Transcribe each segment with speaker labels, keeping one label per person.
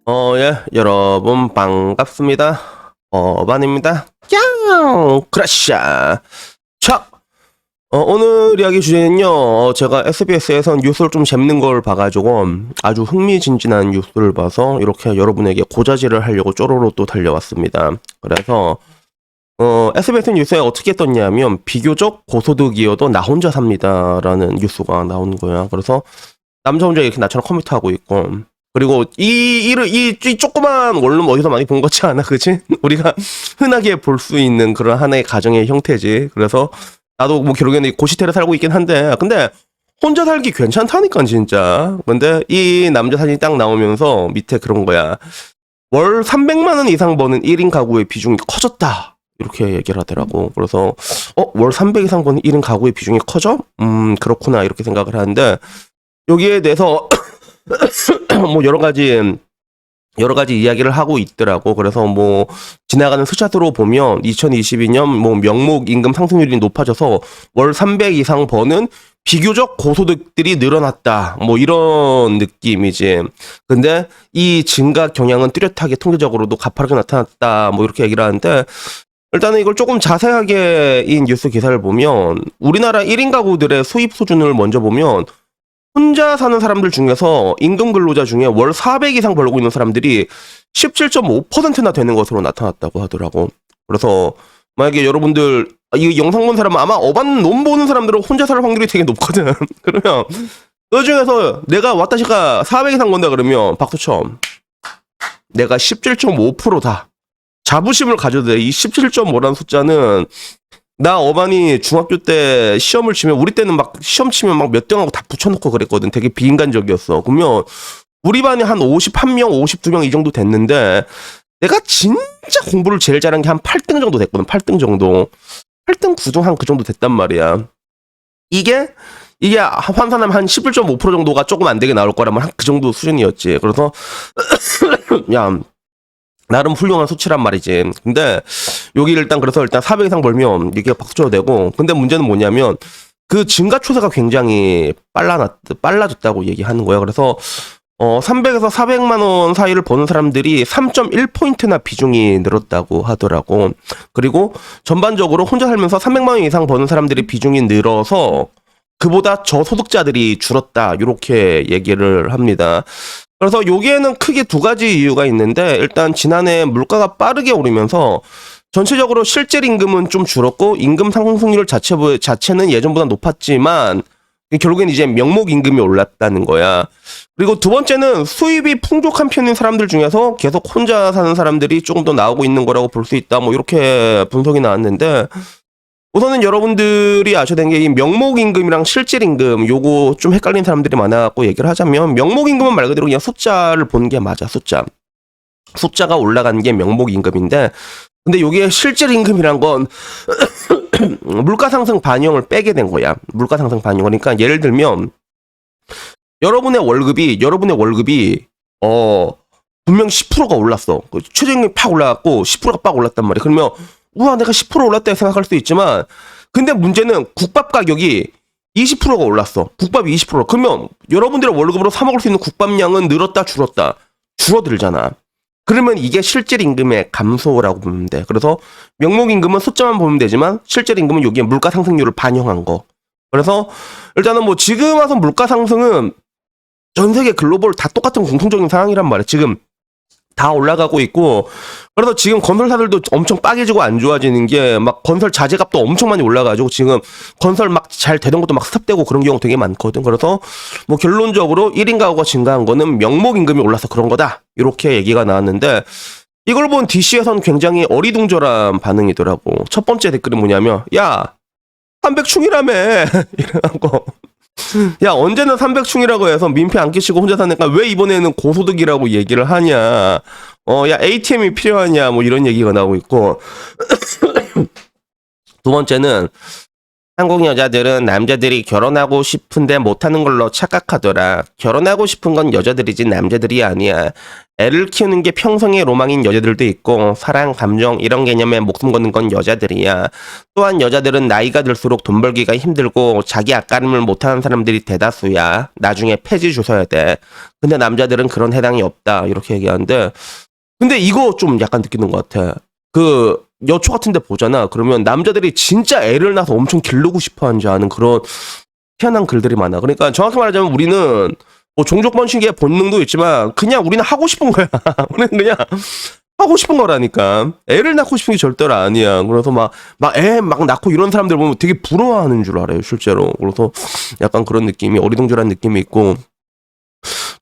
Speaker 1: 예, 여러분 반갑습니다. 반입니다. 짱! 크라샤. 자, 오늘 이야기 주제는요, 제가 SBS에서 뉴스를 좀 재밌는 걸 봐가지고 아주 흥미진진한 뉴스를 봐서 이렇게 여러분에게 고자질을 하려고 쪼로로 또 달려왔습니다. 그래서, SBS 뉴스에 어떻게 떴냐면, 비교적 고소득이어도 나 혼자 삽니다라는 뉴스가 나온 거야. 그래서 남자 혼자 이렇게 나처럼 컴퓨터하고 있고, 그리고 이 조그만 원룸 어디서 많이 본 거지 않아, 그치? 우리가 흔하게 볼 수 있는 그런 하나의 가정의 형태지. 그래서 나도 뭐 결국에는 고시텔에 살고 있긴 한데, 근데 혼자 살기 괜찮다니까, 진짜. 근데 이 남자 사진이 딱 나오면서 밑에 그런 거야. 월 300만 원 이상 버는 1인 가구의 비중이 커졌다. 이렇게 얘기를 하더라고. 그래서, 월 300 이상 버는 1인 가구의 비중이 커져? 그렇구나. 이렇게 생각을 하는데, 여기에 대해서 뭐 여러 가지 이야기를 하고 있더라고. 그래서 뭐 지나가는 스샷으로 보면 2022년 뭐 명목 임금 상승률이 높아져서 월 300 이상 버는 비교적 고소득들이 늘어났다. 뭐 이런 느낌이지. 근데 이 증가 경향은 뚜렷하게 통계적으로도 가파르게 나타났다. 뭐 이렇게 얘기를 하는데, 일단은 이걸 조금 자세하게 이 뉴스 기사를 보면 우리나라 1인 가구들의 수입 수준을 먼저 보면, 혼자 사는 사람들 중에서 임금 근로자 중에 월 400 이상 벌고 있는 사람들이 17.5%나 되는 것으로 나타났다고 하더라고. 그래서 만약에 여러분들 이 영상 본 사람은 아마 어반 논 보는 사람들은 혼자 살 확률이 되게 높거든. 그러면 그 중에서 내가 와타시가 400 이상 번다 그러면 박수 쳐. 내가 17.5%다. 자부심을 가져도 돼. 이 17.5라는 숫자는, 나 어반이 중학교 때 시험을 치면, 우리 때는 막 시험 치면 막 몇 등하고 다 붙여놓고 그랬거든. 되게 비인간적이었어. 그러면 우리 반이 한 51명, 52명 이 정도 됐는데, 내가 진짜 공부를 제일 잘한 게 한 8등 정도 됐거든. 8등 정도. 8등, 9등 한 그 정도 됐단 말이야. 이게 환산하면 한 11.5% 정도가 조금 안 되게 나올 거라면 한 그 정도 수준이었지. 그래서 야, 나름 훌륭한 수치란 말이지. 근데 여기 일단 400 이상 벌면 이게 박수 쳐도 되고, 근데 문제는 뭐냐면 그 증가 추세가 굉장히 빨라졌다고 얘기하는 거야. 그래서 300에서 400만 원 사이를 버는 사람들이 3.1포인트나 비중이 늘었다고 하더라고. 그리고 전반적으로 혼자 살면서 300만 원 이상 버는 사람들이 비중이 늘어서 그보다 저소득자들이 줄었다. 이렇게 얘기를 합니다. 그래서 여기에는 크게 두 가지 이유가 있는데, 일단 지난해 물가가 빠르게 오르면서 전체적으로 실질 임금은 좀 줄었고, 임금 상승률 자체는 예전보다 높았지만 결국엔 이제 명목 임금이 올랐다는 거야. 그리고 두 번째는 수입이 풍족한 편인 사람들 중에서 계속 혼자 사는 사람들이 조금 더 나오고 있는 거라고 볼 수 있다. 뭐 이렇게 분석이 나왔는데, 우선은 여러분들이 아셔야 되는 게 이 명목임금이랑 실질임금, 요거 좀 헷갈리는 사람들이 많아갖고 얘기를 하자면, 명목임금은 말 그대로 그냥 숫자를 보는 게 맞아. 숫자가 올라가는 게 명목임금인데, 근데 여기에 실질임금이란 건 물가상승 반영을 빼게 된 거야. 물가상승 반영. 그러니까 예를 들면 여러분의 월급이 분명 10%가 올랐어. 최저임금이 팍 올라갔고 10%가 빡 올랐단 말이야. 그러면 우와, 내가 10% 올랐다 생각할 수도 있지만, 근데 문제는 국밥 가격이 20%가 올랐어. 국밥이 20%. 그러면 여러분들의 월급으로 사 먹을 수 있는 국밥량은 늘었다 줄었다? 줄어들잖아. 그러면 이게 실질 임금의 감소라고 보면 돼. 그래서 명목 임금은 숫자만 보면 되지만 실질 임금은 여기에 물가 상승률을 반영한 거. 그래서 일단은 뭐 지금 와서 물가 상승은 전 세계 글로벌 다 똑같은 공통적인 상황이란 말이야. 지금 다 올라가고 있고, 그래서 지금 건설사들도 엄청 빠개지고 안 좋아지는 게, 막 건설 자재값도 엄청 많이 올라가지고 지금 건설 막 잘 되던 것도 막 스탑되고 그런 경우 되게 많거든. 그래서 뭐 결론적으로 1인 가구가 증가한 거는 명목 임금이 올라서 그런 거다, 이렇게 얘기가 나왔는데, 이걸 본 DC에서는 굉장히 어리둥절한 반응이더라고. 첫 번째 댓글이 뭐냐면, 야, 300충이라며 이러고, 야, 언제는 300충이라고 해서 민폐 안 끼치고 혼자 사니까 왜 이번에는 고소득이라고 얘기를 하냐. 야, ATM이 필요하냐. 뭐 이런 얘기가 나오고 있고. 두 번째는, 한국 여자들은 남자들이 결혼하고 싶은데 못하는 걸로 착각하더라. 결혼하고 싶은 건 여자들이지 남자들이 아니야. 애를 키우는 게 평생의 로망인 여자들도 있고 사랑, 감정 이런 개념에 목숨 거는 건 여자들이야. 또한 여자들은 나이가 들수록 돈 벌기가 힘들고 자기 앞가림을 못하는 사람들이 대다수야. 나중에 폐지 주셔야 돼. 근데 남자들은 그런 해당이 없다. 이렇게 얘기하는데 근데 이거 좀 약간 느끼는 것 같아. 그 여초 같은 데 보잖아. 그러면 남자들이 진짜 애를 낳아서 엄청 기르고 싶어 하는지 아는 그런 희한한 글들이 많아. 그러니까 정확히 말하자면 우리는 뭐 종족 번식의 본능도 있지만 그냥 우리는 하고 싶은 거야. 우리는 그냥 하고 싶은 거라니까. 애를 낳고 싶은 게 절대로 아니야. 그래서 막 애 막 낳고 이런 사람들 보면 되게 부러워하는 줄 알아요, 실제로. 그래서 약간 그런 느낌이 어리둥절한 느낌이 있고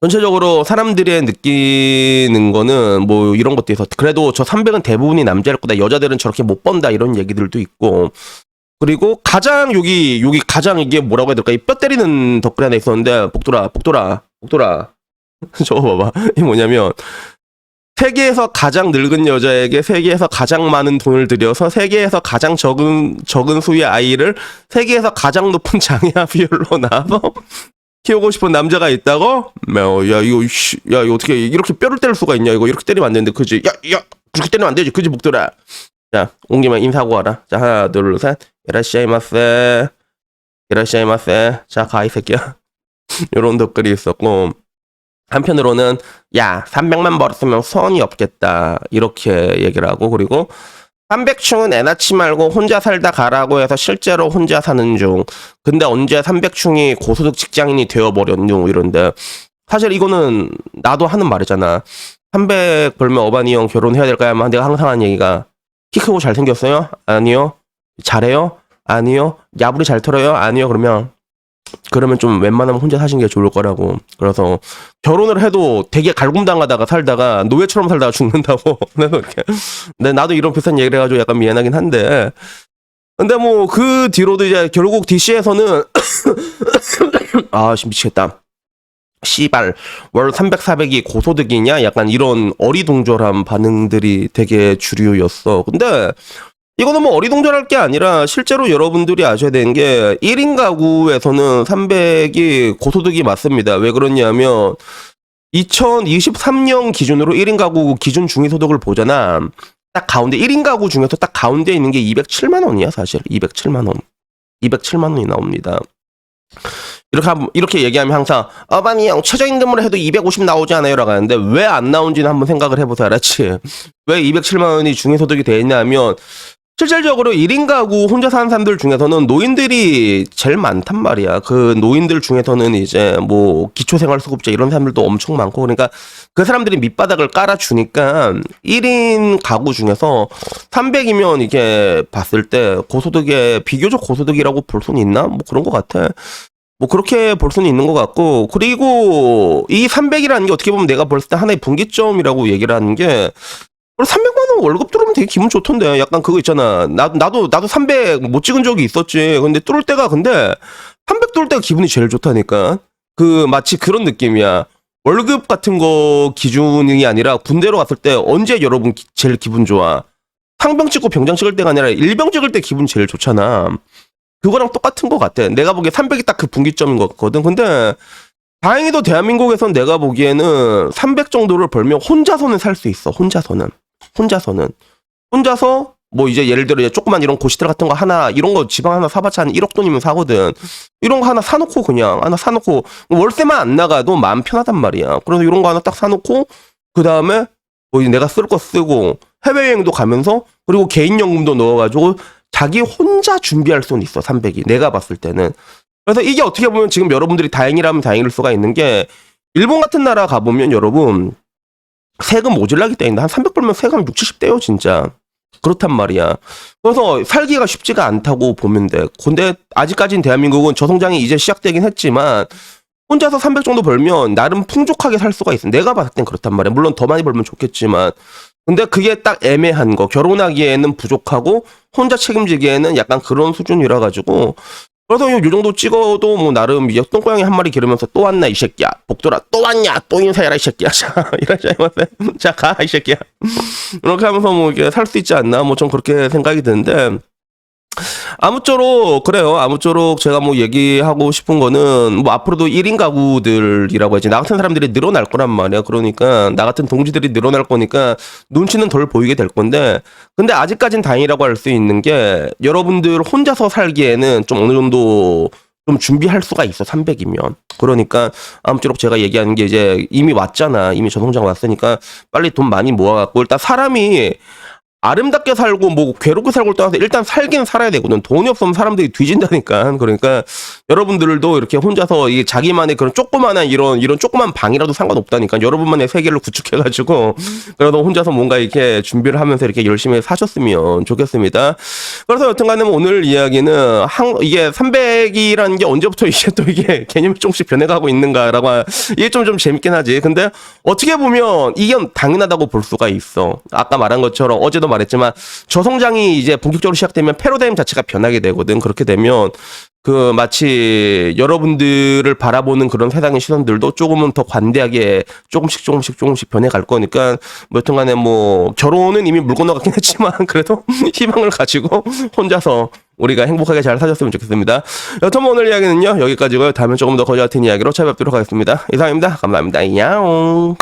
Speaker 1: 전체적으로 사람들이 느끼는 거는 뭐 이런 것도 있어. 그래도 저 300은 대부분이 남자일 거다. 여자들은 저렇게 못 번다 이런 얘기들도 있고. 그리고 가장 여기 가장 이게 뭐라고 해야 될까? 이 뼈 때리는 댓글 하나 있었는데 복돌아 저거 봐봐. 이게 뭐냐면 세계에서 가장 늙은 여자에게 세계에서 가장 많은 돈을 들여서 세계에서 가장 적은 수의 아이를 세계에서 가장 높은 장애아 비율로 낳아서 키우고 싶은 남자가 있다고? 야 이거 어떻게 이렇게 뼈를 때릴 수가 있냐? 이거 이렇게 때리면 안 되는데 그지? 야 그렇게 때리면 안 되지 그지 복돌아. 자 온 김에 인사하고 와라. 자 하나 둘 셋. 이라시아이마세. 자 가 이 새끼야. 이런 댓글이 있었고 한편으로는 야 300만 벌었으면 소원이 없겠다 이렇게 얘기를 하고 그리고 300충은 애 낳지 말고 혼자 살다 가라고 해서 실제로 혼자 사는 중. 근데 언제 300충이 고소득 직장인이 되어버렸누 이런데 사실 이거는 나도 하는 말이잖아. 300 벌면 어반이 형 결혼해야 될까요? 하면 내가 항상 하는 얘기가 키 크고 잘생겼어요? 아니요. 잘해요? 아니요. 야불이 잘 털어요? 아니요. 그러면 좀 웬만하면 혼자 사시는 게 좋을 거라고. 그래서 결혼을 해도 되게 갈굼당하다가 살다가 노예처럼 살다가 죽는다고. 그래서 이렇게. 근데 나도 이런 비슷한 얘기를 해가지고 약간 미안하긴 한데. 근데 뭐 그 뒤로도 이제 결국 DC에서는 아 미치겠다. 씨발 월 300, 400이 고소득이냐? 약간 이런 어리둥절한 반응들이 되게 주류였어. 근데 이거는 뭐 어리둥절할 게 아니라 실제로 여러분들이 아셔야 되는 게 1인 가구에서는 300이 고소득이 맞습니다. 왜 그러냐면 2023년 기준으로 1인 가구 기준 중위소득을 보잖아. 딱 가운데 1인 가구 중에서 딱 가운데 있는 게 207만 원이야 사실. 207만 원. 207만 원이 나옵니다. 이렇게 얘기하면 항상 어반이 형 최저임금으로 해도 250 나오지 않아요? 라고 하는데 왜 안 나온지는 한번 생각을 해보세요. 알았지? 왜 207만 원이 중위소득이 돼 있냐면 실질적으로 1인 가구 혼자 사는 사람들 중에서는 노인들이 제일 많단 말이야. 그 노인들 중에서는 이제 뭐 기초생활수급자 이런 사람들도 엄청 많고 그러니까 그 사람들이 밑바닥을 깔아주니까 1인 가구 중에서 300이면 이게 봤을 때 고소득의 비교적 고소득이라고 볼 수는 있나? 뭐 그런 것 같아. 뭐 그렇게 볼 수는 있는 것 같고 그리고 이 300이라는 게 어떻게 보면 내가 봤을 때 하나의 분기점이라고 얘기를 하는 게 300만 원 월급 들어오면 되게 기분 좋던데 약간 그거 있잖아. 나도 300 못 찍은 적이 있었지. 근데 뚫을 때가 근데 300 뚫을 때가 기분이 제일 좋다니까. 그 마치 그런 느낌이야. 월급 같은 거 기준이 아니라 군대로 갔을 때 언제 여러분 제일 기분 좋아? 상병 찍고 병장 찍을 때가 아니라 일병 찍을 때 기분 제일 좋잖아. 그거랑 똑같은 것 같아. 내가 보기에 300이 딱 그 분기점인 것 같거든. 근데 다행히도 대한민국에선 내가 보기에는 300 정도를 벌면 혼자서는 살 수 있어. 혼자서 뭐 이제 예를 들어 이제 조그만 이런 고시텔 같은 거 하나 이런 거 지방 하나 사봤자 한 1억 돈이면 사거든. 이런 거 하나 사놓고 월세만 안 나가도 마음 편하단 말이야. 그래서 이런 거 하나 딱 사놓고 그 다음에 뭐 내가 쓸 거 쓰고 해외여행도 가면서 그리고 개인연금도 넣어가지고 자기 혼자 준비할 수는 있어. 300이 내가 봤을 때는. 그래서 이게 어떻게 보면 지금 여러분들이 다행이라면 다행일 수가 있는 게 일본 같은 나라 가보면 여러분 세금 모질라기 때문에 한 300 벌면 세금 60, 70대요 진짜. 그렇단 말이야. 그래서 살기가 쉽지가 않다고 보면 돼. 근데 아직까지는 대한민국은 저성장이 이제 시작되긴 했지만 혼자서 300 정도 벌면 나름 풍족하게 살 수가 있어. 내가 봤을 땐 그렇단 말이야. 물론 더 많이 벌면 좋겠지만 근데 그게 딱 애매한 거. 결혼하기에는 부족하고 혼자 책임지기에는 약간 그런 수준이라 가지고 그래서 요 정도 찍어도 뭐 나름 똥고양이 한 마리 기르면서 또 왔나 이 새끼야. 복돌아 또 왔냐 또 인사해라 이 새끼야. 자 이러자마자 자 가 이 새끼야. 이렇게 하면서 뭐 이게 살 수 있지 않나 뭐 좀 그렇게 생각이 드는데 아무쪼록 그래요. 아무쪼록 제가 뭐 얘기하고 싶은 거는 뭐 앞으로도 1인 가구들이라고 해야지 나 같은 사람들이 늘어날 거란 말이야. 그러니까 나 같은 동지들이 늘어날 거니까 눈치는 덜 보이게 될 건데 근데 아직까진 다행이라고 할 수 있는 게 여러분들 혼자서 살기에는 좀 어느 정도 좀 준비할 수가 있어 300이면. 그러니까 아무쪼록 제가 얘기하는 게 이제 이미 왔잖아. 이미 저성장 왔으니까 빨리 돈 많이 모아갖고 일단 사람이 아름답게 살고 뭐 괴롭게 살고 떠나서 일단 살긴 살아야 되거든. 돈이 없으면 사람들이 뒤진다니까. 그러니까 여러분들도 이렇게 혼자서 이 자기만의 그런 조그만한 이런 조그만 방이라도 상관없다니까. 여러분만의 세계를 구축해가지고 그래도 혼자서 뭔가 이렇게 준비를 하면서 이렇게 열심히 사셨으면 좋겠습니다. 그래서 여튼간에 뭐 오늘 이야기는 이게 300이라는 게 언제부터 이게 또 이게 개념이 조금씩 변해가고 있는가라고 이게 좀 재밌긴 하지. 근데 어떻게 보면 이게 당연하다고 볼 수가 있어. 아까 말한 것처럼 어제도 말했지만 저성장이 이제 본격적으로 시작되면 패러다임 자체가 변하게 되거든. 그렇게 되면 그 마치 여러분들을 바라보는 그런 세상의 시선들도 조금은 더 관대하게 조금씩 변해갈 거니까 뭐 여튼간에 뭐 결혼은 이미 물 건너갔긴 했지만 그래도 희망을 가지고 혼자서 우리가 행복하게 잘 사셨으면 좋겠습니다. 여튼 뭐 오늘 이야기는요 여기까지고요. 다음에 조금 더 거저 같은 이야기로 찾아뵙도록 하겠습니다. 이상입니다. 감사합니다. 야옹.